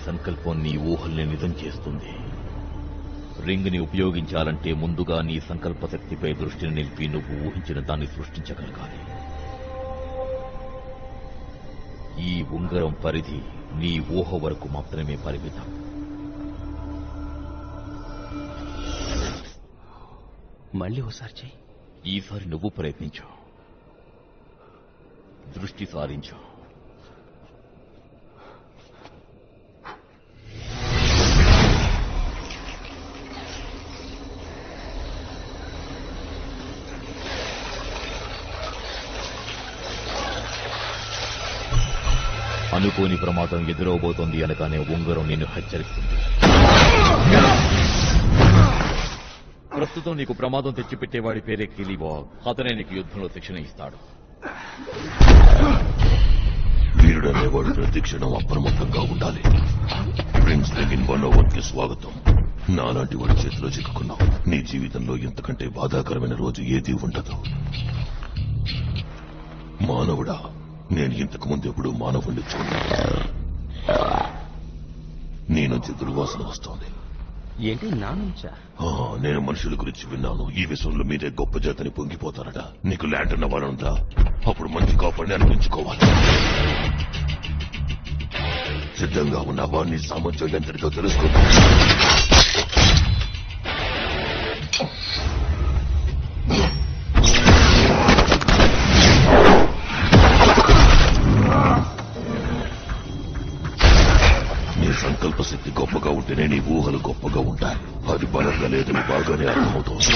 సంకల్పం నీ ఊహల్ని నిజం చేస్తుంది. రింగ్ ని ఉపయోగించాలంటే ముందుగా నీ సంకల్ప శక్తిపై దృష్టిని నిలిపి నువ్వు ఊహించిన దాన్ని సృష్టించగలగాలి. ఈ ఉంగరం పరిధి నీ ఊహ వరకు మాత్రమే పరిమితం. మళ్ళీ ఓసారి చెయ్యి. ఈసారి నువ్వు ప్రయత్నించు. దృష్టి సారించు. అనుకోని ప్రమాదం ఎదురవబోతోంది అనగానే ఉంగరం నిన్ను హెచ్చరిస్తుంది. ప్రస్తుతం నీకు ప్రమాదం తెచ్చిపెట్టేవాడి పేరే కిలీబాగ్. అతనే నీకు యుద్ధంలో శిక్షణ ఇస్తాడు. వీరుడనేవాడు ప్రతి క్షణం అప్రమత్తంగా ఉండాలి. ప్రిన్స్ లెగిన్ 101 కి స్వాగతం. నాలాంటి వాడి చేతిలో చిక్కుకున్నావు. నీ జీవితంలో ఇంతకంటే బాధాకరమైన రోజు ఏదీ ఉండదు. మానవుడా, నేను ఇంతకు ముందు ఎప్పుడూ మానవుణ్ణి చూడలేదు. నీ నుంచి దుర్వాసన వస్తోంది. ఏంటి నా నుంచా? నేను మనుషుల గురించి విన్నాను. ఈ విషయంలో మీరే గొప్ప జాతని పొంగిపోతారట. నీకు ల్యాంటర్న్ అవ్వాలంతా, అప్పుడు మంచి కాపాడిని అనిపించుకోవాలి. సిద్ధంగా ఉన్నావా? నీ సామర్థ్యం ఎంతటితో తెలుసుకుంటా. సంకల్ప శక్తి గొప్పగా ఉంటేనే నీ ఊహలు గొప్పగా ఉంటాయి. అది బలంగా లేదని బాగానే అర్థమవుతోంది.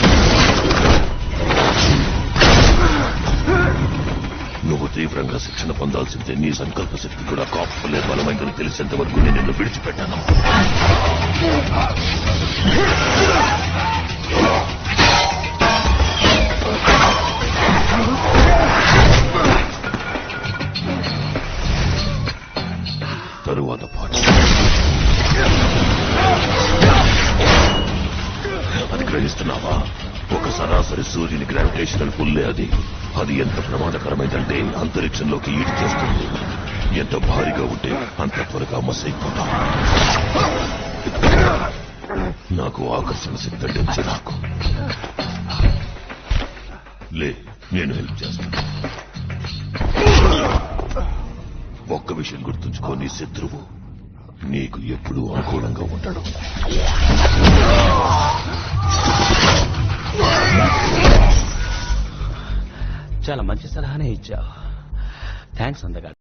నువ్వు తీవ్రంగా శిక్షణ పొందాల్సిందే. నీ సంకల్ప శక్తి కూడా కాపులే బలమైందని తెలిసేంత వరకు నేను నిన్ను విడిచిపెట్టాను. తరువాత పాటు అది గ్రహిస్తున్నావా? ఒక సరాసరి సూర్యుని గ్రావిటేషనల్ పుల్లే అది. అది ఎంత ప్రమాదకరమైందంటే అంతరిక్షంలోకి ఈడు చేస్తుంది. ఎంత భారీగా ఉంటే అంత త్వరగా మసైపోతాం. నాకు ఆకర్షణ శక్తి అంటే చిరాకు. లే, నేను హెల్ప్ చేస్తాను. ఒక్క విషయం గుర్తుంచుకో, నీ శత్రువు నీకు ఎప్పుడూ అనుకూలంగా ఉంటాడు. చాలా మంచి సలహానే ఇచ్చావు. థ్యాంక్స్ అందగా.